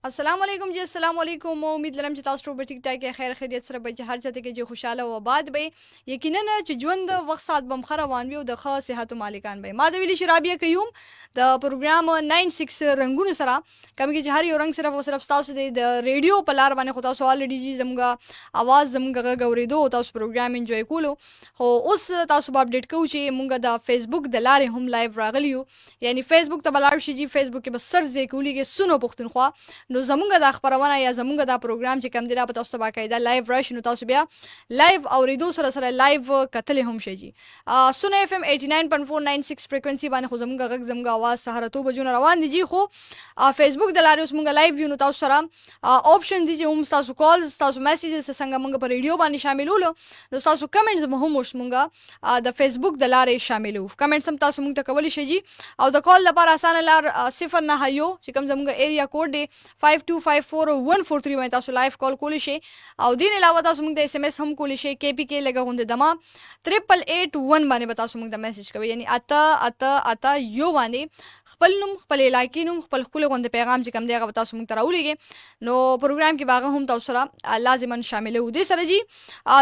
السلام علیکم جی السلام علیکم امید لرم چې تاسو ټول ټیک ټاک خیر خیریت سره به هر ځای کې چې خوشاله او آباد به یقینا چې ژوند وخت سات بم خره روان وي او د ښه صحت مالکان به ما د ویلي شرابیه کوم د پروګرام 96 رنگونو سره کوم کې چې هر یو رنگ صرف او صرف تاسو د ریډیو په لار باندې خو تاسو الریډي زموږه आवाज زموږه غوړېدو تاسو پروګرام انجوای کولو خو اوس تاسو به اپډیټ کوو چې موږ د فیسبوک د لارې هم لایو راغلیو یعنی فیسبوک ته بلار شي جی فیسبوک کې به سر ځای کولی کې سونو پښتونخوا نو زمونږ د خبرونه یا زمونږ د پروګرام چې کم دی را په تاسو باقاعده لایو راشي نو تاسو بیا لایو اوریدو سره لایو کتل هم شي جی سونه اف ام 89.496 فریکوئنسي باندې خو زمونږ غږ زمونږ आवाज سهار ته بجونه روان دي جی خو فیسبوک د لارې اوس مونږ لایو ویو نو تاسو سره آپشن دي چې هم تاسو کال تاسو میسیجز څنګه مونږ په ریډیو باندې شاملولو نو تاسو کمنټس به هم اوس مونږ د فیسبوک د لارې شاملو کمنټس هم تاسو مونږ ته کولی شي جی او د کال لپاره اسانه لار 0 نه یو چې کوم زمونږ ایریا کوډ دی 5254 باندې تاسو لایو کال کولی شئ او دین علاوه تاسو موږ ته اس ام اس هم کولی شئ کې پی کې لګه غونډه دما 8881 باندې به تاسو موږ ته میسج کوئ یعنی اته یو باندې خپل نوم خپل علاقې نوم خپل خپل غونډه پیغام چې کوم دی هغه تاسو موږ ته راولېږئ نو پروګرام کې باغه هم تاسو سره لازما شامل وو سره جی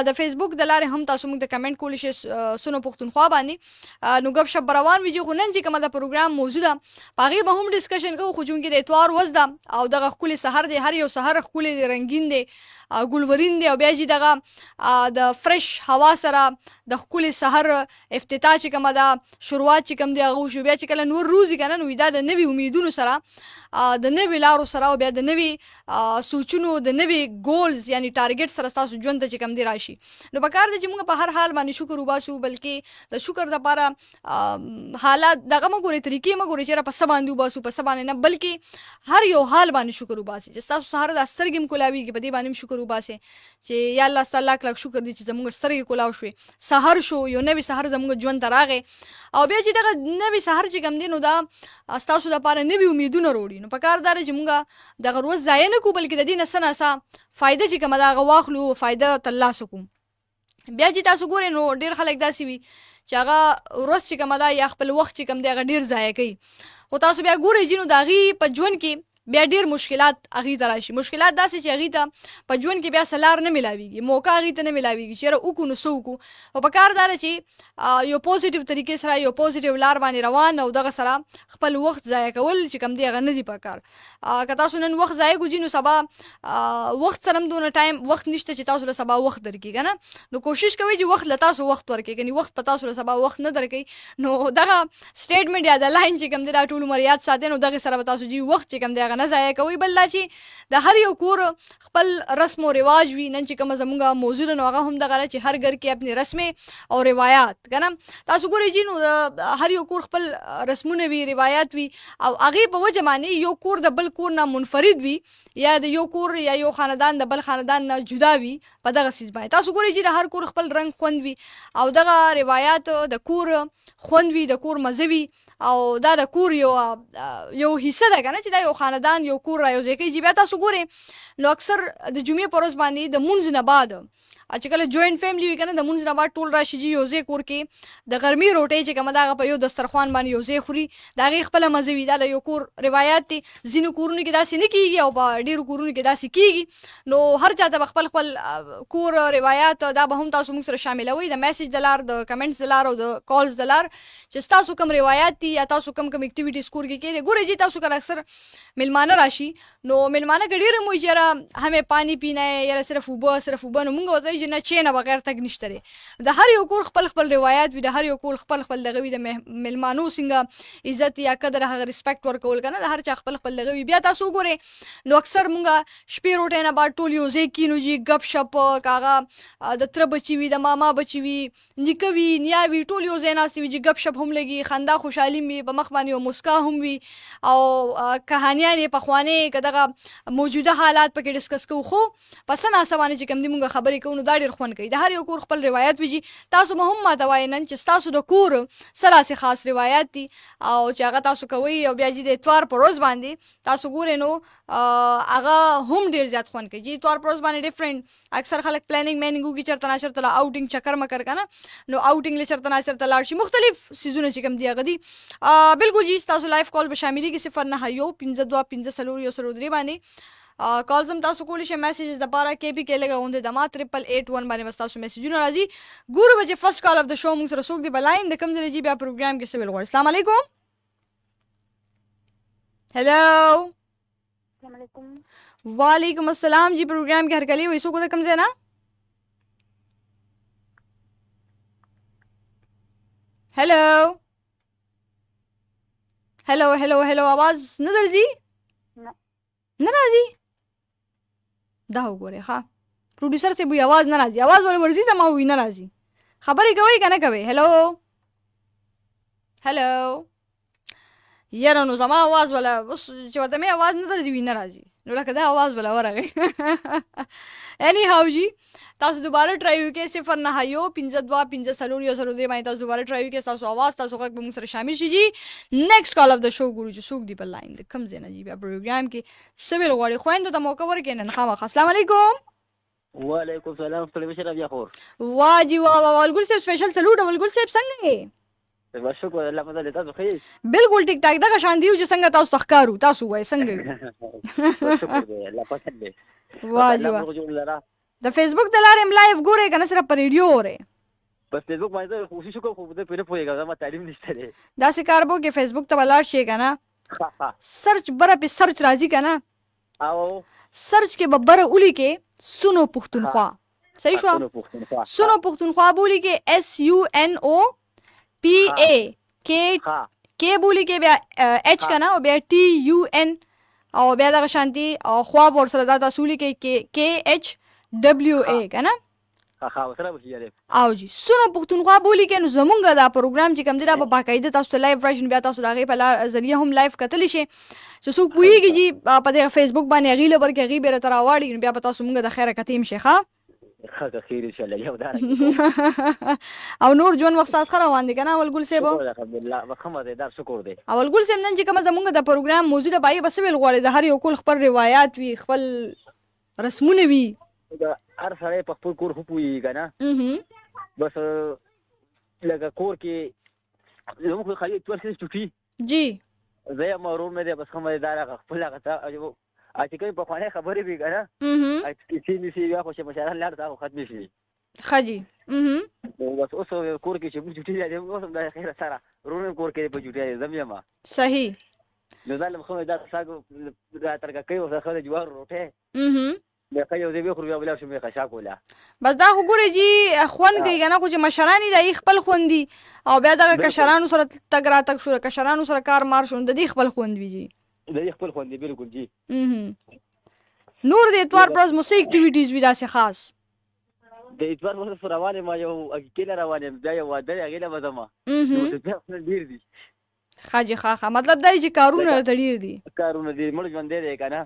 د فیسبوک د لارې هم تاسو موږ ته کمنټ کولی شئ سونو پښتونخوا باندې نو غب شپ روان ویږي خو نن چې کومه د پروګرام موجوده پاغي به هم ډیسکشن کوو خو چون کې د اتوار وځه او دغه خولي سحر دی هر یو سحر خولي دی رنگین دی ګلورین دی او بیا چې دغه د فرش هوا سره د خولي سحر افتتاح چې کومه ده شروعات چې کوم دی هغه شو بیا چې کله نور روزي کنه نو دا د نوي امیدونو سره د نوي لارو سره او بیا د نوي سوچونو د نوي ګولز یعنی ټارګټ سره تاسو ژوند ته چې کوم دی راشي نو پکار دی چې موږ په هر حال باندې شکر وباسو بلکې د شکر لپاره حالات دغه مګوري طریقې مګوري چې را په سباندو وباسو په سبانه نه بلکې هر یو حال باندې شکر وباسي چې تاسو سهار د سترګې کولاوي کې په دې باندې شکر وباسي چې یا الله تعالی لاک شکر دي چې زموږ سترګې کولاو شوې سحر شو یو نوی سحر زموږ ژوند ته راغی او بیا چې دغه نوی سحر چې کوم دی نو دا تاسو لپاره نوی امیدونه وروړي نو پکار دار چې موږ دغه روز ضایع نه کوو بلکې د دې نه څه نه څه فایده چې کومه ده هغه واخلو فایده ترلاسه کوو بیا چې تاسو ګورئ نو ډېر خلک داسې وي چې هغه ورځ چې کومه ده یا خپل وخت چې کوم دی هغه ډېر ضایع کوي خو تاسو بیا ګورئ چې نو د هغې په ژوند کې بیا ډیر مشکلات هغې ته راشي مشکلات داسې چې هغې ته په ژوند کې بیا سلار نه ملاویږي موقع هغې ته نه ملاویږي چې یاره وکړو نو څه وکړو او په کار دا ده چې یو پوزیټیو طریقې سره یو پوزیټیو لار باندې روان او دغه سره خپل وخت ضایع کول چې کوم دی هغه نه دي په کار که تاسو نن وخت ضایع کړو نو سبا وخت سره هم دونه ټایم وخت نشته چې تاسو له سبا وخت درکړي که نه نو کوشش کوئ چې وخت له تاسو وخت ورکړي یعنې وخت په تاسو له سبا وخت نه درکوي نو دغه سټیټمنټ یا د لاین چې کوم دی دا ټول عمر یاد ساتئ نو دغې سره به تاسو جي وخت چې کوم دی هغه نه ضایع کوئ بل چې د هر یو کور خپل رسم او رواج وي نن چې کومه زموږه موضوع نو هغه هم دغه چې هر ګر کې خپل رسم او روایت کنه تاسو ګورئ چې نو هر یو کور خپل رسمونه وي روایت وي او هغه په وجه باندې یو کور د بل کور نه منفرد وي یا د یو کور یا یو خاندان د بل خاندان نه جدا وي په دغه سیس باندې تاسو ګورئ چې د هر کور خپل رنگ خوند وي او دغه روایت د کور خوند وي د کور مزه وي او دا د کور یو حصہ ده کنه چې دا یو خاندان یو کور را یو ځای کوي چې بیا تاسو ګورئ نو اکثر د جمعې په ورځ باندې د مونځ نه بعد چې کله جوینټ فیملی وي کنه د مونځ نه بعد ټول راشي یو ځای کور کې د غرمې روټۍ چې کومه ده په یو دسترخوان باندې یو ځای خوري د هغې خپله مزه وي دا د یو کور روایات دي ځینو کورونو کې داسې نه کېږي او په ډېرو کورونو کې داسې کېږي نو هر چا ته به خپل خپل کور روایات دا به هم تاسو موږ سره شاملوئ د میسج د لار د کمنټس د لار او د کالز د لار چې ستاسو کوم روایات دي یا تاسو کوم اکټیویټیز کور کې کوئ ګورئ چې تاسو کله اکثر میلمانه راشي نو میلمانه که ډېر موي چې یاره همې پانی پینا ہے یاره صرف اوبه نو موږ ورته چې نه چای نه بغیر تګ نشته دی د هر یو کور خپل خپل روایات وي د هر یو کور خپل خپل دغه وي د میلمانو څنګه عزت یا قدر هغه ریسپیکټ ورکول که نه د هر چا خپل خپل دغه وي بیا تاسو وګورئ نو اکثر موږ شپې روټۍ نه بعد ټول یو ځای کینو جي ګپ شپ که هغه د تره بچي وي د ماما بچي وي نیکه وي نیا وي ټول یو ځای ناستې وي چې ګپ شپ هم لګي خندا خوشحالي وي په مخ باندې یو مسکا هم وي او کهانیان یې پخوانۍ که دغه موجوده حالات پکې ډسکس کوو خو په څه ناسه باندې چې کوم دي موږ خبرې کوو نو دا ډېر خوند کوي. د هر یو کور خپل روایت وي. تاسو به هم ماته وایئ نن چې ستاسو د کور څه داسې خاص روایت دي او چې هغه تاسو کوئ او بیا چې د اتوار په ورځ باندې تاسو ګورئ نو هغه هم ډېر زیات خوند کوي. چې اتوار په ورځ باندې ډیفرنټ اکثر خلک پلانینګ مینینګ وکړي چېرته نه چېرته آوټینګ چکر مکر که نه نو آوټینګ له چېرته نه چېرته لاړ شي. مختلف څیزونه چې کوم دي هغه دي. بالکل جي ستاسو لایف کال به شاملېږي 0915 باندې کالز هم تاسو کولی شئ. میسیجز دپاره KPK لږه غوندې د ما 8881 باندې به ستاسو میسیجونه راځي. ګورو به چې فرسټ کال اف د شو موږ سره څوک دی په لاین د کوم ځای نه جي بیا پروګرام کې څه ویل غواړي. السلام علیکم. هلو. السلام علیکم. وعلیکم السلام جی. پروګرام کې هرکلی وایي څوک د کوم ځای نه؟ هلو هلو هلو هلو आवाज نه درځي؟ نه راځي. دا وګورئ ښه پروډوسر صاحب وایي आवाज نه راځي. आवाज ولې ورځي زما وایي نه راځي. خبرې کوئ که نه کوئ؟ هلو هلو. یاره نو زما आवाज ولا اوس چې ورته مې आवाज نه درځي وي نه راځي نو لکه دا आवाज ولا ورغی. اني هاو جی تاسو دوباره ټرای وکړئ 0915254003 باندې تاسو دوباره ټرای وکړئ. تاسو आवाज تاسو غږ به موږ سره شامل شي جی. نیکسټ کال اف د شو ګورو چې څوک دی په لاین د کوم ځای نه جی بیا پروګرام کې څه ویل غواړي. خویندو ته موقع ورکړئ نن خامخا. السلام علیکم. وعلیکم السلام. ستړي مشه رابعه خور. واه جی واه واه. ولګل صاحب سپیشل سلوټ. ولګل صاحب څنګه یې؟ شکر الله په دې تاسو ښه. بالکل ټیک ټاک دغه شان دیو چې څنګه تاسو تخکارو تاسو وای څنګه یو. شکر دې الله پاک دې. واه جی واه. د فیسبوک د لارې هم لایف ګورئ که نه صرف په ریډیو اورئ؟ په فیسبوک باندې کوشش وکړم خو زه پرې نه پوهېږم زما تعلیم نشته دی. داسې کار به وکړې فیسبوک ته به لاړ شئ که نه سرچ بره پې سرچ راځي که نه او سرچ کې به بره ولیکې سونو پښتونخوا. صحیح شوه؟ سونو پښتونخوا به ولیکې SUNOPA کې به ولیکې بیا H که نه او بیا TUN او بیا دغه شانتي خوا به ورسره دا تاسو ولیکئ KHWA که نه او جی سونو پښتونخوا بولی کې نو زمونږ دا پروګرام چې کوم دی دا په باقاعده تاسو ته لایف راشي بیا تاسو د هغې په ذریعه هم لایف کتلی شئ چې څوک پوهېږي چې په دې فیسبوک باندې هغې له ورکې هغې بېرته راواړي نو بیا به تاسو مونږ د خیره کتیم شئ ښه. او نور ژوند وخت سات ښه روان دی که نه اولګل صاحب؟ اولګل صاحب نن چې کومه زمونږ د پروګرام موضوع ده په هغې به څه ویل غواړې؟ د هر یو کول خپل روایات وي خپل رسمونه وي. هر سړی په خپل کور خو پوهېږي که نه بس لکه کور کې زموږ خو خالي اتوار سیز چوټي جی زه یم ورور مې دی بس ښه مې دا هغه خپل هغه ته چې کومې پخوانۍ خبرې وي که نه کیسې میسې بیا خو چې مشران لاړ ته خو ختمې شوي ښه جي بس اوس کور کې چې موږ چوټي دی اوس هم د خیره سره ورور مې کور کې دی په چوټي دی زم یم صحیح نو دا له ښه مې دا ساګ دا ترکه کوي اوس ښه د جوارو روټۍ بیا یو ځای وخورو بیا ولاړ شو مې خشاک ولا بس دا خو ګورې جي خوند کوي که نه خو چې مشران یې د هغې خپل خوند دي او بیا دغه کشرانو سره تګ راتګ شو د کشرانو سره کار مار شو د دې خپل خوند وي جي د دې خپل خوند دی بالکل جي. نور د اتوار پر ورځ مو څه اکټیویټیز وي داسې خاص؟ د اتوار پر ورځ روان یم یو اکیله روان یم بیا یو واده دی هغې له به ځمه ډېر دي ښه جي ښه مطلب دا چې کارونه درته ډېر دي کارونه دي مړ ژوندی دی که نه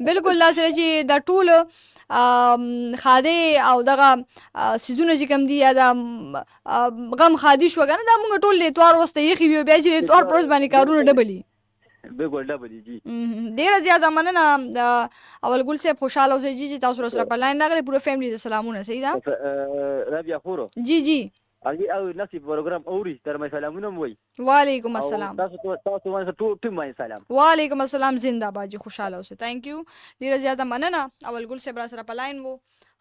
بالکل داسې چې دا ټول خادي او دغه سیزونه چې کوم دي یا د غم خادي شوه که نه دا مونږ ټول د اتوار وروسته ایښي وي بیا چې د اتوار په ورځ باندې کارونه ډبلي بالکل ډبلي جي. ډېره زیاته مننه اولګل صاحب خوشحاله اوسئ جي چې تاسو سره په لاین راغلئ پوره فیملي ته سلامونه. صحیح ده رابعه خورو جی جی او نصیب پروګرام اوري تر مې سلامونه مو وایي. وعلیکم السلام. تاسو باندې ټول ټیم باندې سلام. وعلیکم السلام. زنده باد جي خوشحاله اوسئ. تھینک یو ډېره زیاته مننه اولګل صاحب را سره په لاین وو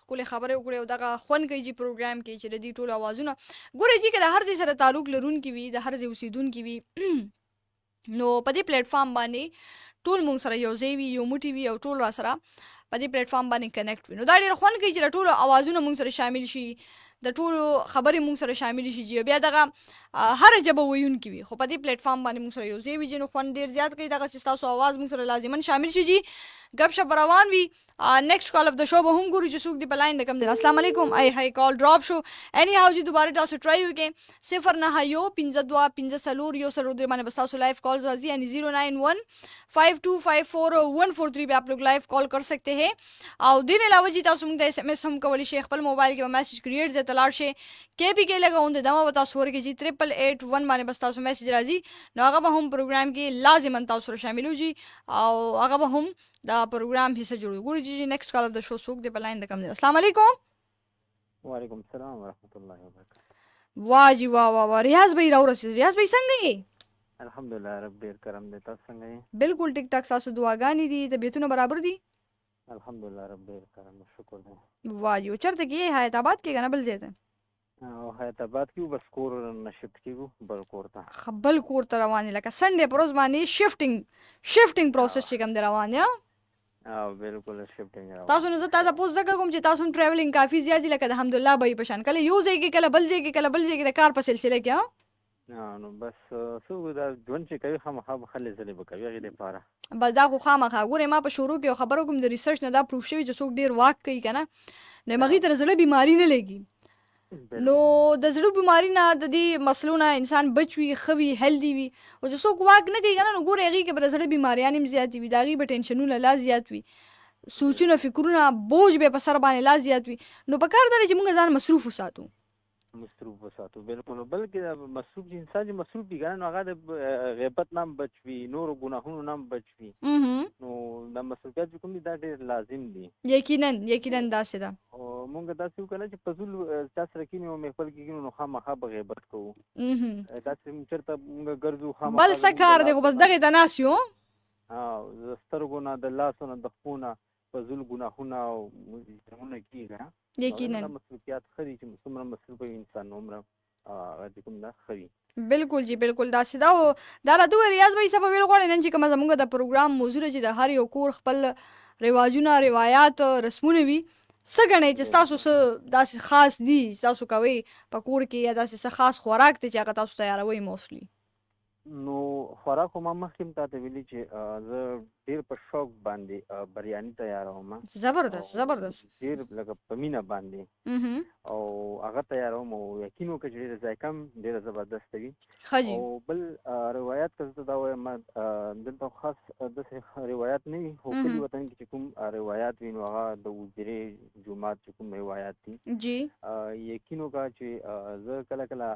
ښکلې خبرې وکړې او دغه خوند کوي جي پروګرام کې چې د دې ټولو اوازونه ګورئ جي که د هر ځای سره تعلق لرونکي وي د هر ځای اوسېدونکي وي نو په دې پلیټ فارم باندې ټول مونږ سره یو ځای وي یو موټي وي او ټول را سره په دې پلیټ فارم باندې کنیکټ وي نو دا ډېر خوند کوي چې د ټولو اوازونه مونږ سره شامل شي د ټولو خبرې مونږ سره شامل شي جي بیا دغه هر ژبه ویونکي وي خو په دې پلیټ فارم باندې مونږ سره یو ځای وي جي نو خوند ډېر زیات کوي دغه چې ستاسو اواز مونږ سره لازماً شامل شي جي ګپ شپ روان وي نیکسٹ کال اف د شو به هم ګورو چې څوک دی په لاین د کم دی. السلام علیکم. ای هاي کال ډراپ شو. اني هاو چې دوباره تاسو ټرای وکړئ 09152 باندې بس تاسو لائیو کالز راځي یعنی 0915254 पे आप लोग लाइव कॉल कर सकते हैं. او دین علاوه چې تاسو موږ د اس ام اس هم کولی شئ. خپل موبایل کې میسج کریټ ز تلاړ شئ کې پی کې لګاون د دمو تاسو ورکې چې 8881 باندې بس تاسو میسج راځي نو هغه به هم پروګرام کې لازما تاسو سره شامل وږي او هغه به هم دا پروګرام حصہ جوړو. ګورو چې نیکسٹ کال اف د شو سوک دی په لاین د کم دی. السلام علیکم. وعلیکم السلام ورحمۃ اللہ وبرکاتہ. واہ جی واہ واہ واہ. ریاض بھائی راورسید. ریاض بھائی څنګه یې؟ الحمدلله رب ډیر کرم دی. تاسو څنګه یې؟ بالکل ټیک ټاک. تاسو دعاګانې دي طبیعتونه برابر دي؟ الحمدلله رب ډیر کرم شکر دی. واہ جی. چرته کې حیات آباد کې کنه بل ځای ته؟ او حیات آباد کې بس کور نه شفت کیږو بل کور ته. خپل کور ته روانې لکه سنډې پر ورځ باندې شفټینګ پروسس چې کوم دی روان دی. او بالکل شفټینګ راو. تاسو نه زه تاسو پوښتنه کوم چې تاسو ټریولینګ کافي زیات دي لکه الحمدلله به په شان کله یو ځای کې کله بل ځای کې د کار په سلسله کې. نو بس څو دا ژوند چې کوي خامخا به خلې ځلې به کوي هغې دپاره بس دا خو خامخا ګورې ما په شروع کې خبرو کوم د ریسرچ نه دا پروف شوي چې څوک ډېر واک کوي که نه نو هغې ته د زړه بیماري نه لګي. نو د زړه بیماري نه د دې مسلو نه انسان بچ وي ښه وي هیلدي وي. او چې څوک واک نه کوي که نه نو ګورې هغې کې به د زړه بیماریان هم زیاتې وي د هغې به ټینشنونه لا زیات وي سوچونه فکرونه بوج به په سر باندې لا زیات وي. نو په کار دا دی چې موږ ځان مصروف وساتو. مصروف وساتو بالکل. بلکې مصروف چې انسان چې مصروف وي که نه نو هغه د غیبت نه هم بچ وي نورو ګناهونو نه هم بچ وي. نو دا مصروفیت چې کوم دي دا ډېر لازم دي. یقینا داسې ده. او مونږ داسې وکړو چې فضول چا سره کښېنو او محفل کې کښېنو نو خامخا به غیبت کوو. داسې چېرته مونږ ګرځو خامخا بل څه کار دی خو بس دغې ته ناست یو. د سترګو نه د لاسو نه د پښو نه فضول ګناهونه او جرمونه کېږي. یقینا مصروفیات ښه دي چې څومره مصروف وي انسان هومره هغه چې کوم ده ښه وي. بالکل جی بالکل داسې ده. او دا راته ووایه ریاض بھائی څه به ویل غواړې نن چې کومه زموږ د پروګرام موضوع ده چې د هر یو کور خپل رواجونه روایات رسمونه وي څه ګڼئ چې ستاسو څه داسې خاص دي تاسو کوئ په کور کې یا داسې څه خاص خوراک دی چې هغه تاسو تیاروئ موسټلی؟ نو خوراک خو ما مخکې هم تا ته ویلي چې زه ډېر په شوق باندې بریاني تیاروم. زبردست ډېر لکه په مینه باندې او هغه تیاروم او یقین وکړه چې ډېره ذایقه هم ډېره زبردسته وي. او بل روایات که زه دا وایم دلته خاص داسې روایات نه وي خو کلي وطن کې چې کوم روایات وي نو هغه د وزیرې جومات چې کوم روایات دي جی یقین وکړه چې زه کله کله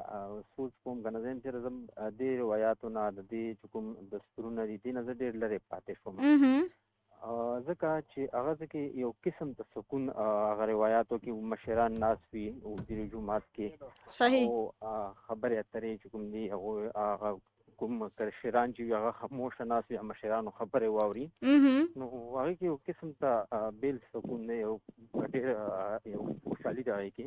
سوچ کوم که نه زه یم چېرې زه دې روایاتو نه د دې چې کوم دستورونه دي دې نه زه ډېر لرې پاتې شوم ځکه چې هغه ځکه یو قسم د سکون هغه روایاتو کې مشران ناست وي وزیر جومات کې صحیح او خبرې اترې چې کوم دي هغه کوم کشران چې وي هغه خاموشه ناست وي مشرانو خبرې واوري نو هغې کې یو قسم ته بیل سکون دی یو ډېر یو خوشحالي ده هغې کې.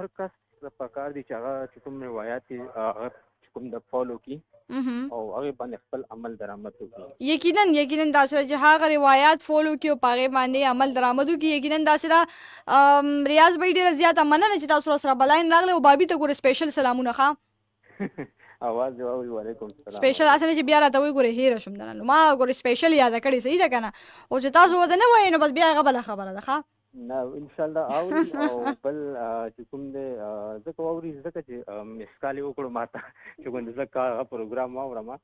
هر کس پکار دی چې هغه چې کوم روایات دي هغه کوم د فالو کی او هغه باندې خپل عمل درآمد وکړي. یقینا داسې چې هغه روایت فالو کی او هغه باندې عمل درآمد وکړي. یقینا داسې ریاض بھائی ډېره زیاته مننه چې تاسو سره بلاین راغله او بابي ته ګوره سپیشل سلامونه ښه اواز واوري. وعلیکم السلام. سپیشل اسنه چې بیا راته وای ګوره هیر شم دنه ما ګوره سپیشل یاد کړی صحیح ده کنه او چې تاسو وته نه وای نو بس بیا هغه بل خبره ده ښه نه ان شاء الله اوري او بل چې کوم دې ځکه اوري ځکه چې مسکالي وکړو ماته چې کوم ځکه پروګرام واورم نو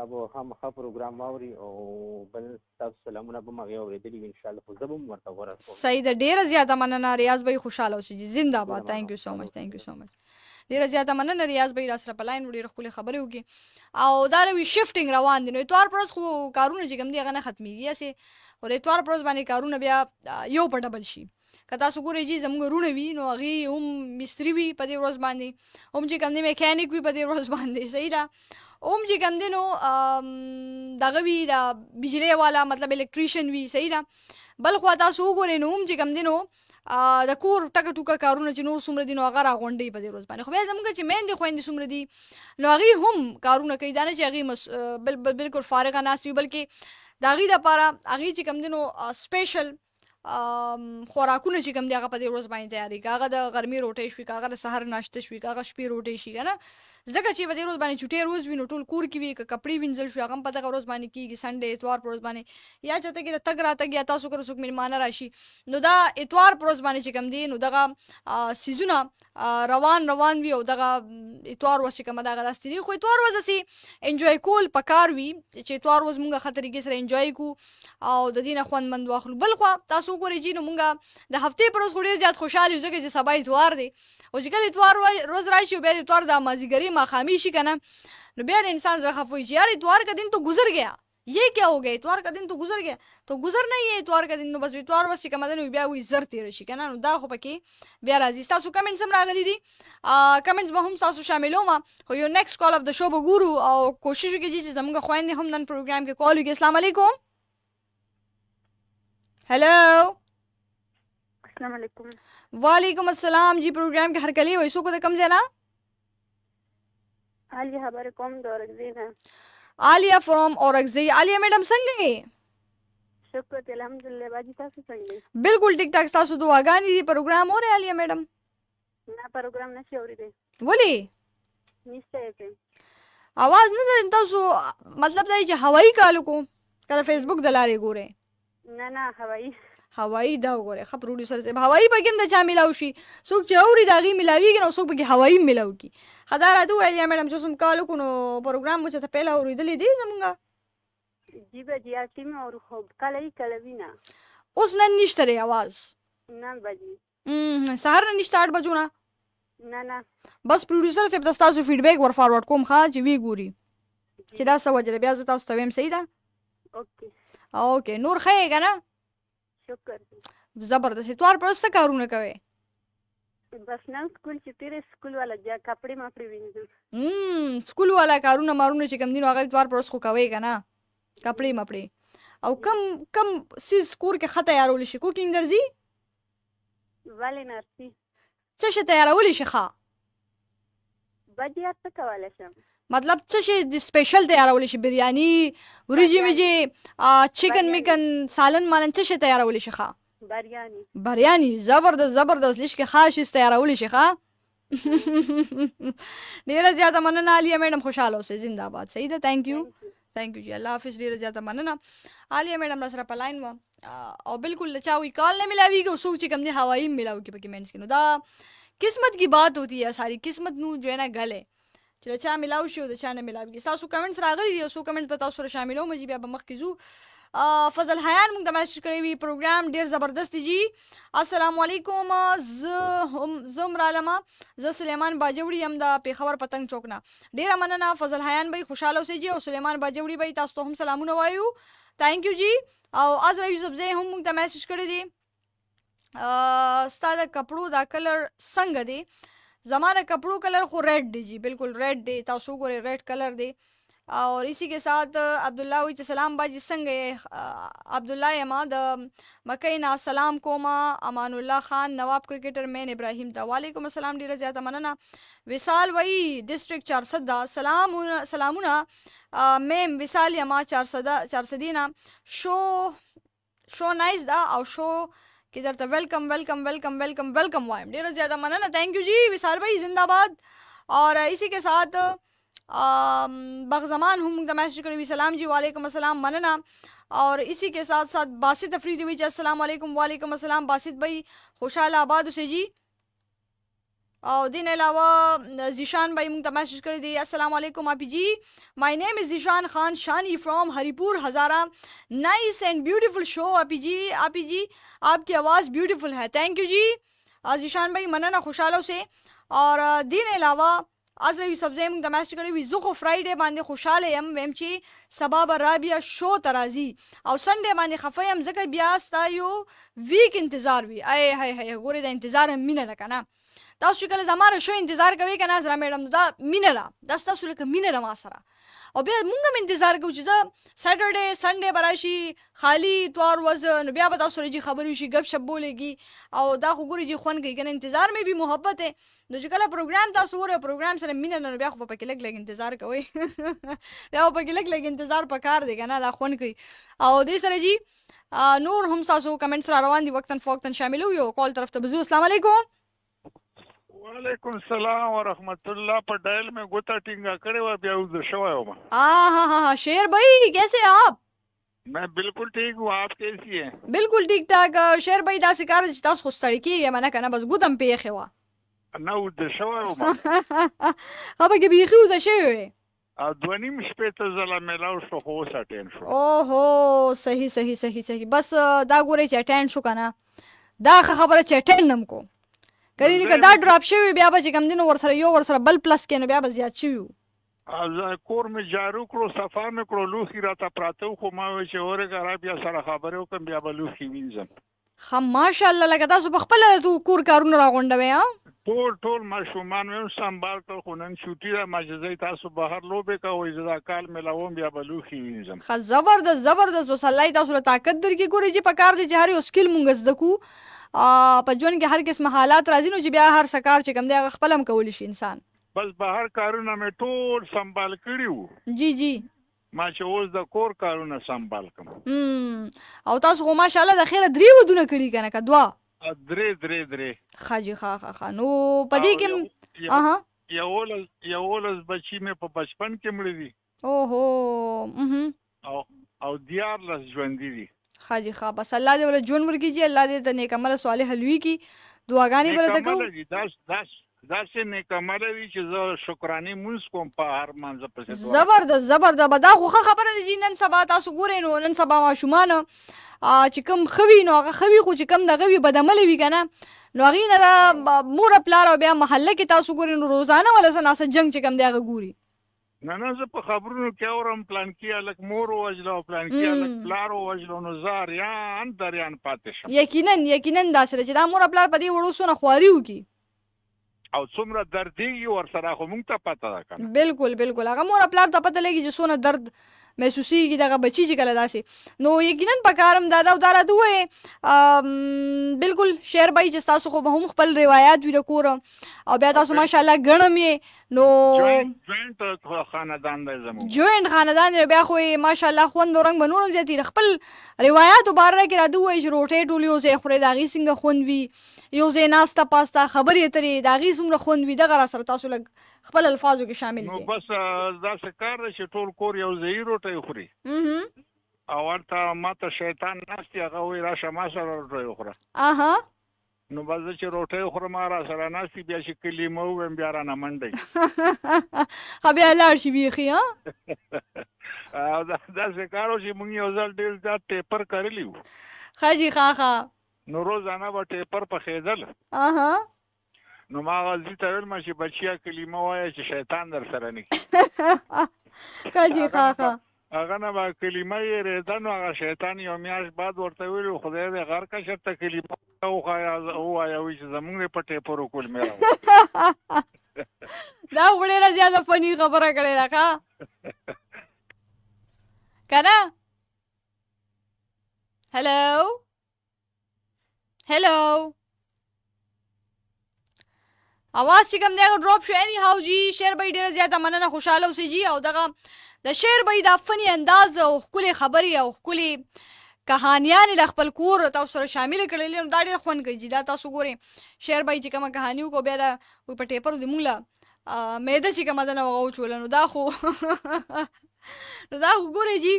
ابو خامخا پروګرام اوري او بل تاسو سلامونه به مغه اورېدلی ان شاء الله خو زه به هم ورته ورسوم. صحیح ده. ډېره زیاته مننه ریاض بھائی خوشحاله اوسئ زنده باد. تhank you so much ډېره زیاته مننه ریاض بھائی را سره په لاین ډېرې ښکلې خبرې وکړي او دا روي شفټینګ روان دي نو اتوار پر ورځ خو کارونه چې کوم دي هغه نه ختمېږي هسې خو د اتوار پر ورځ باندې کارونه بیا یو په ډبل شي. که تاسو ګورئ چې زموږ وروڼه وي نو هغې هم مستري وي په دې ورځ باندې هم چې کوم دی میکانیک وي په دې ورځ باندې صحیح ده هم چې کوم دی نو دغه وي د بجلۍ والا مطلب الکټریشن وي صحیح ده. بل خوا تاسو وګورئ نو هم چې کوم دی نو د کور ټکه ټوکه کارونه چې نور څومره دي نو هغه راغونډوي په دې ورځ باندې. خو بیا زموږ چې میندې خویندې څومره دي نو هغې هم کارونه کوي دا نه چې هغې بالکل فارغه ناست وي بلکې د هغې دپاره هغې چې کوم دی نو سپیشل خوراکونه چې کوم دی هغه په دې ورځ باندې تیاری کاغه د غرمې روټۍ شوي کاغه د سحر ناشته شوي کاغه شپې روټۍ شي کنه ځکه چې په دې ورځ باندې چټي روز وینو ټول کور کې وي ک کپړې وینځل شو هغه په دغه ورځ باندې کیږي سنډې اتوار پر ورځ باندې یا چته کې تګ راتګ یا تاسو کر څوک میلمانه راشي نو دا اتوار پر ورځ باندې چې کوم دی نو دغه سیزونه روان وي او دغه اتوار ورځ چې کوم دغه داستري خو اتوار ورځ سي انجوای کول پکار وي چې اتوار ورځ مونږه خطرې کې سره انجوای کو او د دینه خوند مند واخلو بل خو تاسو ګورئ چې نو مونږه د هفته پر ورځ ډیر زیات خوشاله یو ځکه چې سبا اتوار دی او چې کله اتوار روز راشي بیا اتوار د مازیګری ماخامي شي کنه نو بیا د انسان زړه خفوي چې یار اتوار کا دن تو گزر گیا یہ کیا ہو گیا اتوار کا دن تو گزر گیا تو گزر نہیں ہے اتوار کا دن نو بس اتوار وس چې کوم دنو بیا وي زر تیر شي کنه نو دا خو پکې بیا راځي تاسو کمنټ سم راغلي دي کمنټس به هم تاسو شاملو ما خو یو نیکسٹ کال اف د شو وګورو او کوشش وکړئ چې زموږ خويندې هم نن پروګرام کې کال وکړي السلام علیکم हेलो अस्सलाम वालेकुम वालेकुम अस्सलाम जी प्रोग्राम के हर कली वैसो को कम जना आलिया खबर कम दौरगजीना आलिया फ्रॉम औरंगजेब आलिया मैडम संगे शुक्र अल्हम्दुलिल्लाह बाजी तासु संगे बिल्कुल ठीक ठाक तासु दुआगानी दी प्रोग्राम हो रहे आलिया मैडम ना प्रोग्राम नशे हो रही बोली निश्चय से आवाज न तासु मतलब दा जे हवाई कालो को कदा फेसबुक दलारे गोरे ना हवाई دا وګوره خبر پروډوسر سے هوایی پکې د چا ملاو شي څوک چې اوري داغي ملاويږي نو څوک پکې هوایی ملاو کی خدای راته ویل میډم چې سم کالو کو نو پروګرام مو ته پهلا اوریدلې دي زمونږه जी बजी टीम और खूब कल विना اوس نن نشته ری आवाज ना बजी سهار نه نشته 8 بجو نه ना بس پروډوسر سے تاسو فیډبیک ور فارورډ کوم ښا چې وی ګوري چې دا څه وجه بیا زه تاسو ته ویم صحیح ده اوکے نور خیر کنه شکر زبردست اتوار پر څه کارونه کوي بس نن سکول چې تیرې سکول والا جا کپڑے ماپړې وینځو سکول والا کارونه مارونه چې کم دین هغه اتوار پر څه کوي کنه کپڑے مپړې او کم سیس کور کې خطا یارول شي کوکینګ درځي والے نرسي څه شي تیارول شي ښا بجیا څه کولای شم मतलब څه شي د سپیشل تیارول شي بریانی ورجی میجی چکن میکن سالن مالن څه شي تیارول شي ښا بریانی زبردست ليش کې خاص تیارول شي ښا ډیره زیاته مننه عالیه میډم خوشاله اوسئ زنده باد صحیح ده थैंक यू جی الله حافظ ډیره زیاته مننه عالیه میډم را سره په لاین و او بالکل لچاوي کال نه ملاويږي او سوچ کم نه هوایی ملاوي کې پکې مینس کې نو دا قسمت کی بات ہوتی ہے ساری قسمت نو جو ہے نا گله چې چا ملاو شي او د چا نه ملاوي تاسو کمنټس راغلي دي او سو کمنټس په تاسو سره شاملو مې بیا به مخ کیزو فضل حیان موږ د میسج کړی وی پروګرام ډیر زبردست جی السلام علیکم زم رالما ز سلیمان باجوړي هم د پیښور پتنګ چوک نه ډیر مننه فضل حیان بھائی خوشاله اوسئ جی او سلیمان باجوړي بھائی تاسو ته هم سلامونه وایو थैंक यू جی او ازرا یوسف زه هم موږ د میسج کړی دي ستاسو کپړو دا کلر څنګه دی زمانہ کپڑوں کلر خو ریڈ دی جی بالکل ریڈ دی تاسو ګورئ ریڈ کلر دی اور اسی کے ساتھ عبداللہ وی سلام باجی څنګه عبداللہ یما د مکینا سلام کوما امان الله خان نواب کرکٹر مین ابراهیم دا وعلیکم السلام ډیره زیاته مننه وصال وی ډسټریکټ 400 سلامونه میم وصال یما 400 دینا شو نایس دا او شو कि درته वेलकम وایم ډیره زیاته مننه थैंक यू جی وصال بھائی زندہ باد اور اسی کے ساتھ بغزمان هم د میسج کړی سلام جی وعلیکم السلام مننه اور اسی کے ساتھ باسط افریدی وی السلام علیکم وعلیکم السلام باسط بھائی خوشحال آباد سے جی او دین علاوه زیشان بھائی موږ ته میسج کړی دی السلام علیکم اپی جی مائی نیم از زیشان خان شانی فرام ہریپور ہزارہ نائس اینڈ بیوٹیفل شو اپی جی آپ کی آواز بیوٹیفل ہے थैंक यू جی زیشان بھائی مننه خوشاله سے اور دین علاوه ازر یوسف زه موږ ته میسج کړی وی زه خو فرایډے باندې خوشاله یم ویم چې سبا به رابیا شو ترازی او سنډے باندې خفه یم ځکه بیا ستا یو ویک انتظار وی ای هی ګورې د انتظار مینه لکه نه تاسو چې کله زماره شو انتظار کوي کنه زرا میډم دا مینه لا دا تاسو لکه مینه لا ما سره او بیا موږ هم انتظار کوو چې دا سیټرډے سنډے براشي خالی توار وزن بیا به تاسو رجی خبرې شي غب شپ بولېږي او دا خو ګوري چې خون کوي کنه انتظار مې به محبت ہے نو چې کله پروګرام تاسو وره پروګرام سره مینه نه بیا خو په کې لګ انتظار کوي بیا په کې لګ انتظار پکار دی کنه دا خون کوي او دې سره جی نور هم تاسو کمنټس را روان دي وقتاً فوقتاً شاملو یو کال طرف ته بزو. السلام علیکم. وعلیکم السلام ورحمۃ اللہ. په ډایل میں ګوتا ټینګه کړې و بیا وز شوی وم. हाँ शेर भाई कैसे हैं आप. मैं बिल्कुल ठीक हूँ, आप कैसी हैं. बिल्कुल ठीक ठाक. शेर भाई داسې کار چې تاسو خو ستړي کېږئ منه که نه بس ګوتم پیښې وه نه وده شوی وم خبه کې بیخي وده شوې وې او 2 نیم شپې ته زله میلاو شو خو اوس اټین شو. اوهو صحیح بس دا ګورئ چې اټین شو که نه دا ښه خبره چې اټین نم کو کرینې که دا ډراپ شوي بیا به چې کوم دي نو ورسره بل پلس کې نو بیا به زیات شوي وو. کور مې جارو کړو صفا مې کړو لوښي راته پراته وو خو ما وایي چې اورېږه را بیا سره خبرې وکړم بیا به لوښي وینځم. ښه ماشاءالله لکه تاسو په خپله کور کارونه راغونډوئ ها. ټول ماشومان مې هم سنبال کړ خو نن چوټي ده ما چې ځئ تاسو بهر لوبې کوئ زه دا کال میلاوم بیا به لوښي وینځم. ښه زبردست بس الله تاسو له طاقت درکړي. ګورئ چې پکار دی چې هر یو سکل مونږ زده کړو په ژوند کې هر قسم حالات راځي نو چې بیا هر څه کار چې کوم دی هغه خپله هم کولی شي انسان. بس بهر کارونه مې ټول سنبال کړي وو. جی ما چې اوس د کور کارونه سنبال کړم. او تاسو خو ماشاءالله د خیره 3 ودونه کړي که نه که 2 درې ښه جي ښه نو په دې کې یولس بچي مې په بچپن کې مړه دي. اوهو او 14 ژوندي دي. ښه جي ښه بس الله دې ورته ژوند ورکړي چې الله دې ته نیک عمله صالحه لوي کړي دعاګانې به راته کوو. داسې نیک عمله وي چې زه شکرانې مونځ کوم په هر مانځه پسې. زبردست به دا خو ښه خبره ده چې نن سبا تاسو ګورئ نو نن سبا ماشومان چې کوم ښه وي نو هغه ښه وي خو چې کوم دغه وي بدعمله وي که نه نو هغې نه د مور پلار او بیا محله کې تاسو ګورئ نو روزانه ولا څه ناسه جنګ چې کوم دی هغه ګوري. نه زه په خبرونو کې اورم پلان کې هلک مور ووژله او پلان کې هلک پلار ووژله نو زه اریان دریان پاتې شم. یقینا داسې ده چې دا مور پلار په دې وړو څونه خواري وکړي او څومره دردېږي ورسره خو موږ ته پته ده که نه. بالکل هغه مور پلار ته پته لګي چې څونه درد محسوسیږي دغه بچي چې کله داسې نو یقینا پکار هم دا راته ووایې. بالکل شعر بھائی چې تاسو خو به هم خپل روایات وي د کور او بیا تاسو ماشاءالله ګڼم یې نو جوینټ خاندان دی زموږ جوینټ خاندان دی بیا خو یې ماشاءالله خوند او رنګ به نور هم زیاتېږي. خپل روایاتو باره کې راته ووایي چې روټۍ ټول یو ځای خورئ د هغې څنګه خوند وي یو ځای ناسته پاسته خبرې اترې د هغې څومره خوند وي دغه را سره تاسو لږ خپل الفاظو کې شامل نو بس داسې کار دی چې ټول کور یو ځایي روټۍ خوري او ورته ماته شیطان ناست دی هغه وایي راشه ما سره روټۍ وخوره نو بس زه چې روټۍ خورم هغه را سره ناست بیا چې کلمه ووایم بیا رانه منډئ ښه بیا لاړ شي بیخي او داسې کار و چې موږ یو ځل ډېر زیات ټیپر کرلی وو. ښه جي ښه نو روزانه به ټیپر پخېدل نو ما هغه زوی ته ویل ما چې بچیا کلمه وایه چې شیطان در سره نه کړي. ښه جي ښه هغه نه به کلمه یې رېده نو هغه شیطان یو میاشت بعد ورته ویلو خدای دې غر که چېرته کلمه ووایه وایي چې زمونږ دې په ټیپرو کلمې راوړه. دا خو ډېره زیاته فني خبره کړې ده ښه که نه. هلو आवाज چې کوم دی هغه ډراپ شو. اینی هاو جی شعر به ډېره زیاته مننه خوشحاله اوسئ جی. او دغه د شعر به دا فني انداز او ښکلې خبرې او ښکلې کهانیانې د خپل کور تاسو سره شاملې کړلې نو دا ډېر خوند کوي جی. دا تاسو ګورئ شعر به چې کومه کهاني وکړو بیا دا په ټیپر د موږ له معده چې کومه ده نه هغه وچوله نو دا خو ګورئ جی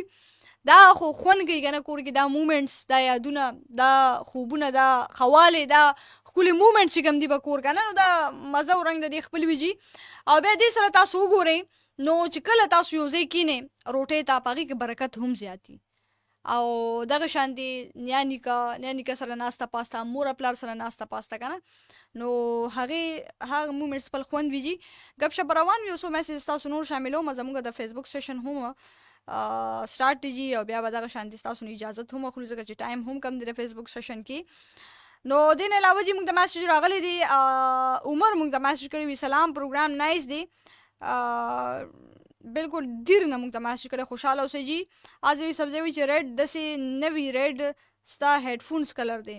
دا خو خوند کوي که نه کور کې دا مومنټس دا یادونه دا خوبونه دا خواله دا ښکلي مومنټس چې کوم دي په کور که نه نو دا مزه او رنګ د دې خپل وي جي. او بیا دې سره تاسو وګورئ نو چې کله تاسو یو ځای کینې روټۍ ته په هغې کې برکت هم زیاتي او دغه شانتې نیا نیکه سره ناسته پاسته مور پلار سره ناسته پاسته که نه نو هغه مومنټس خپل خوند وي جي. ګپ شپ روان وي. یو څو میسیج تاسو نور شاملوم زموږ د فیسبوک سیشن هم سٹارٹ دی جی او بیا به دغه شانتي ستاسو نه اجازت هم اخلو ځکه چې ټایم هم کم دی د فیسبوک سیشن کې. نو دې نه علاوه جی موږ ته میسیج راغلی دی عمر موږ ته میسیج کړی وي سلام پروګرام نایس دی. بالکل ډېر نه موږ ته میسیج کړی خوشحاله اوسئ جی. آزوي سبزی وي چې ریډ داسې نوي ریډ ستا هیډفونس کلر دی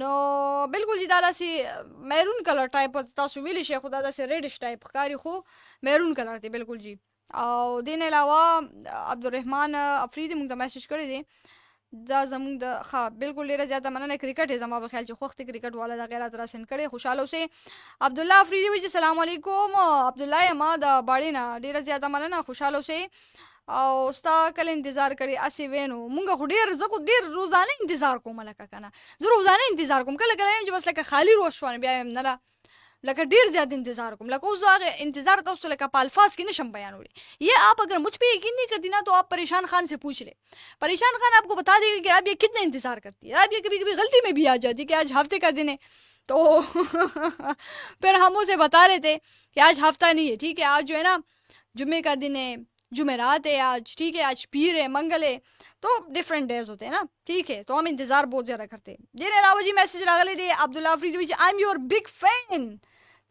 نو بالکل جی دا داسې میرون کلر ټایپ تاسو ویلی شئ خو دا داسې ریډش ټایپ ښکاري خو میرون کلر دی بالکل جی. او دې نه علاوه عبدالرحمن افریدي موږ ته میسیج کړی دی دا زموږ د ښه بالکل ډیره زیاته مننه. کرکټ یې زما په خیال چې خوښ دی کرکټ والا د غیرت را سند کړي. خوشاله اوسئ. عبدالله افریدي وایي چې سلام علیکم عبدالله ما د باړې نه ډیره زیاته مننه. خوشاله اوسئ او ستا کله انتظار کړي اسې وینو مونږ خو زه خو ډېر روزانه انتظار کوم لکه کنه زه روزانه انتظار کوم کله کله چې بس لکه خالی روز شوانه بیا یم نه لکه ډیر زیاد انتظار کوم لکه उस इंतजार तो उससे लगा अल्फाज की निशम बयान हुए. ये आप अगर मुझ पे यकीन नहीं करती ना तो आप परेशान खान से पूछ ले. परेशान खान आपको बता देगा कि आप ये कितना इंतजार करती है. आप ये कभी कभी गलती में भी आ जाती कि आज हफ्ते का दिन है तो फिर हम उसे बता रहे थे कि आज हफ्ता नहीं है ठीक है आज जो है ना जुम्मे का दिन है जुमेरात है आज ठीक है आज पीर है मंगल है तो डिफरेंट डेज होते हैं ना ठीक है तो हम इंतजार बहुत ज़्यादा करते हैं. जी अलावा जी मैसेज लगा दे Abdullah Faridi ji I am your big fan.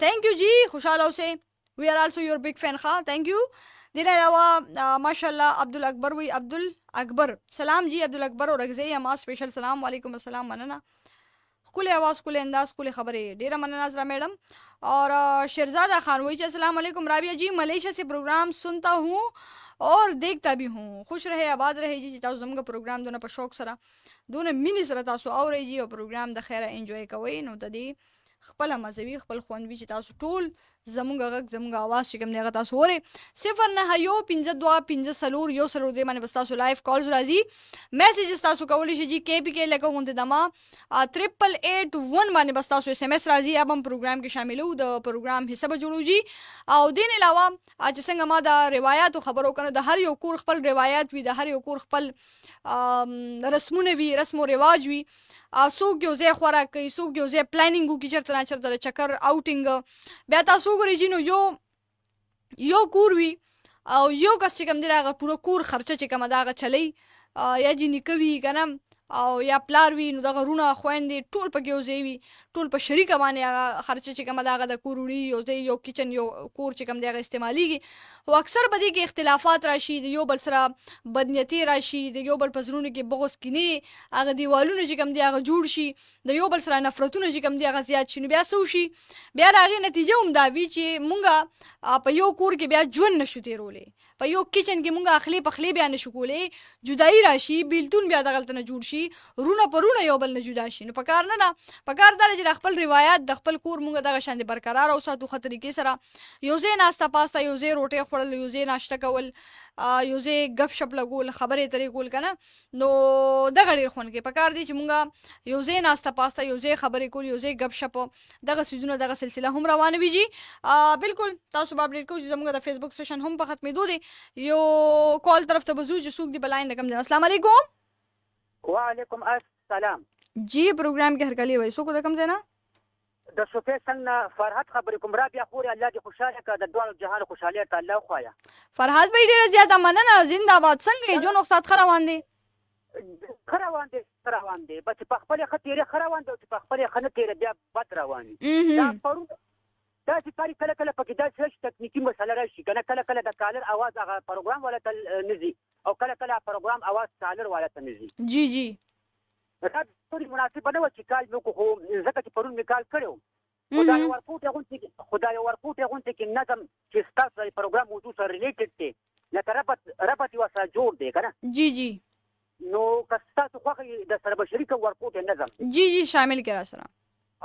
Thank you जी खुशहाल से we are also your big fan खा थैंक यू. दिन अलावा माशाल्लाह अब्दुल अकबर वही अब्दुल अकबर सलाम जी अब्दुल अकबर और अगज़े अमा स्पेशल सलाम वालेकुम अस्सलाम मनना कुल आवाज़ कुल अंदाज कुल खबर है डेरा मनना जरा मैडम. और शेरजादा खान वही अस्सलाम वालेकुम राबिया जी मलेशिया से प्रोग्राम सुनता हूँ और देखता भी हूँ. खुश रहे आबाद रहे जी तासु जमगा प्रोग्राम दोनों पर शौक सरा दोनों मिनी सरा तासु और जी और प्रोग्राम द खैर एंजॉय कोई नो तदी خپل مزوي خپل خوندوي چې تاسو ټول زمونږ غږ زمونږ आवाज چې کوم دی هغه تاسو اورئ 09152 باندې بس تاسو لایف کالز راځي میسیجز تاسو کولی شئ جی کې پی کې لکه غونډه دما 8881 باندې بس تاسو اس ام اس راځي اب هم پروګرام کې شامل وو د پروګرام حصہ به جوړو جی او دین علاوه چې څنګه ما د روایت خبرو کنه د هر یو کور خپل روایت وي د هر یو کور خپل رسمونه وي رسم او رواج وي څوک یو ځای خوراک کوي څوک یو ځای پلانینګ وکړي چېرته نه چېرته چکر آوټینګ بیا تاسو وګورئ چې نو یو کور وي او یو کس چې کوم دی هغه پوره کور خرچه چې کومه ده هغه چلی یا جې نیکه وي که نه او یا پلار وي نو دغه رونه خویندې ټول پکې یو ځای وي ټول په شریکه باندې هغه خرچه چې کومه ده هغه د کور وړي یو ځای یو کچن یو کور چې کوم دی هغه استعمالیږي خو اکثر په دې کې اختلافات راشي د یو بل سره بدنیتي راشي د یو بل په زړونو کې بغض کینې هغه دیوالونه چې کوم دی هغه جوړ شي د یو بل سره نفرتونه چې کوم دی هغه زیات شي نو بیا څه وشي بیا د هغې نتیجه هم دا وي چې مونږ په یو کور کې بیا ژوند نشو تېرولی په یو کچن کې مونږ اخلي پخلی بیا نشو کولی جدایي راشي بیلتون بیا دغلته نه جوړ شي رونه په رونه یو بل نه جدا شي نو پکار نه ده پکار دا چې د خپل روایت د خپل کور مونږ دغه شان برقرار وساتو ښه طریقې سره یو ځای ناسته پاسته یو ځای روټۍ خوړل یو ځای ناشته کول یو ځای ګپ شپ لګول خبرې اترې کول که نه نو دغه ډېر خوند کوي پکار دی چې مونږ یو ځای ناسته پاسته یو ځای خبرې کول یو ځای ګپ شپ دغه څیزونه دغه سلسله هم روانه وي جي بالکل تاسو به اپډیټ کوو چې زموږ د فیسبوک سیشن هم په ختمېدو دی یو کال طرف ته به ځو چې څوک دی په لاین د کوم ځای السلام علیکم وعلیکم السلام جی پروګرام کې هرکلی وایي څوک د کوم ځای نه د صوفي څنګه فرحت خبرې کوم رابعه خورې الله دې خوشحاله کړه د دواړو جهان خوشحالۍ ته الله وښایه فرحت بھائی ډېره زیاته مننه زنده باد څنګه یې ژوند وخت ښه روان دی ښه روان دی ښه روان دی بس په خپلې ښه تېرې ښه روان دی او چې په خپلې ښه نه تېرې بیا بد روان وي دا پرون داسې کاري کله کله پکې داسې راشي تکنیکي مسله راشي که نه کله کله د کالر اواز هغه پروګرام والا ته نه ځي او کله کله پروګرام اواز کالر والا ته نه ځي جی جی دا ټولې مناسبه نه وه چې کال مې وکړو خو ځکه چې پرون مې کال کړی و خدای ورکوټې غونډې کې نظم چې ستاسو د پروګرام موضوع سره ریلیټډ دی لکه ربط یې ورسره جوړ دی که نه جی جی نو که ستاسو خوښه د سره به شریکه ورکوټې نظم جی جی شامل کړه سره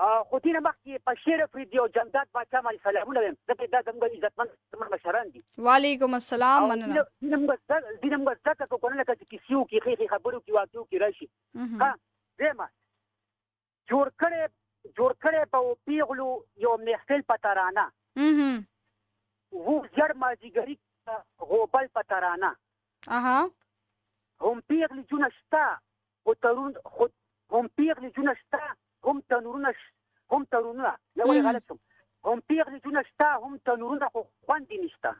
خو دې نه مخکې په شیر افریدي او جمداد باچا باندې سلامونه وایم ځکه دا زموږ عزتمند مشران دي وعلیکم السلام مننه دې نه موږ زده کړه کوو که نه لکه چې کیسې وکړي ښې خبرې وکړي واقع وکړي راشي درېیمه جوړ کړی به و پیغلو یو محفل په ترانه و زیړ مازدیګري غوبل په ترانه هم پیغلې جونه شته هم پیغلې جونه شته هم تنورونه یا ولې غلط شم هم پیغلې جونه شته هم تنورونه خو خوند یې نشته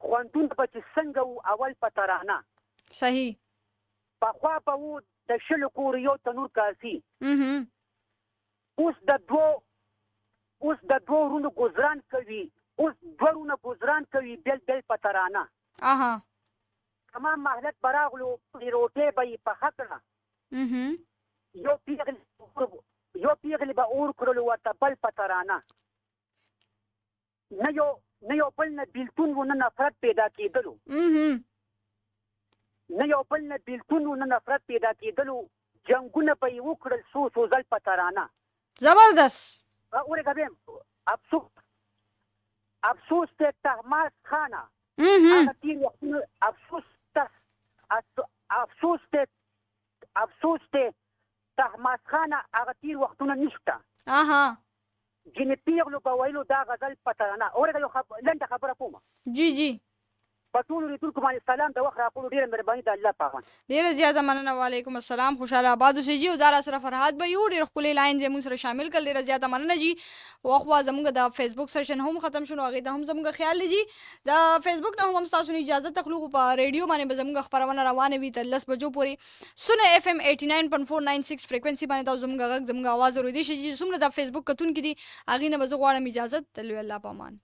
خوندونه به چې څنګه و اول په ترانه صحیح پخوا به و د شلو کورو یو تنور کاسي اوس د دوو ورونو ګزران کوي بیل په ترانه تمام محلت به راغلو روټۍ به یې پخه کړه یو پیغلې به اور کړلو ورته بل په ترانه نه یو بل نه بیلتون و نه نفرت پیدا کېدلو نه یو بل نه بیلتون نه نفرت پیدا کېدلو جنګونه به یې وکړل څو ځل په ترانه زبردست ورګه افسوس ته تحماس خانه افسوس ته تحماس خانه هغه تیر وختونه نشته ځینې پیغلو به ویلو دا غزل په ترانه ورګه یو لنډه خبره کومه جی په ټولو لیدونکو باندې سلام د وخت راکولو ډېره مهرباني د الله په امان ډېره زیاته مننه وعلیکم السلام خوشحاله آباد اوسئ جي او دا راسره فرهاد به یو ډېر ښکلی لاین یې موږ سره شامل کړل ډېره زیاته مننه جي وخوا زموږ د فیسبوک سیشن هم ختم شو نو هغې ته هم زموږ خیال دی جي د فیسبوک نه هم ستاسو نه اجازه تخلو په ریډیو باندې به زموږ خپرونه روانه وي تر 10 بجو پورې سونه FM 89.496 فریکوینسي باندې تاسو زموږ غږ زموږ اواز اورېدی شي چې څومره د فیسبوک کتونکي دي هغې نه به زه غواړم اجازت تلوي الله په امان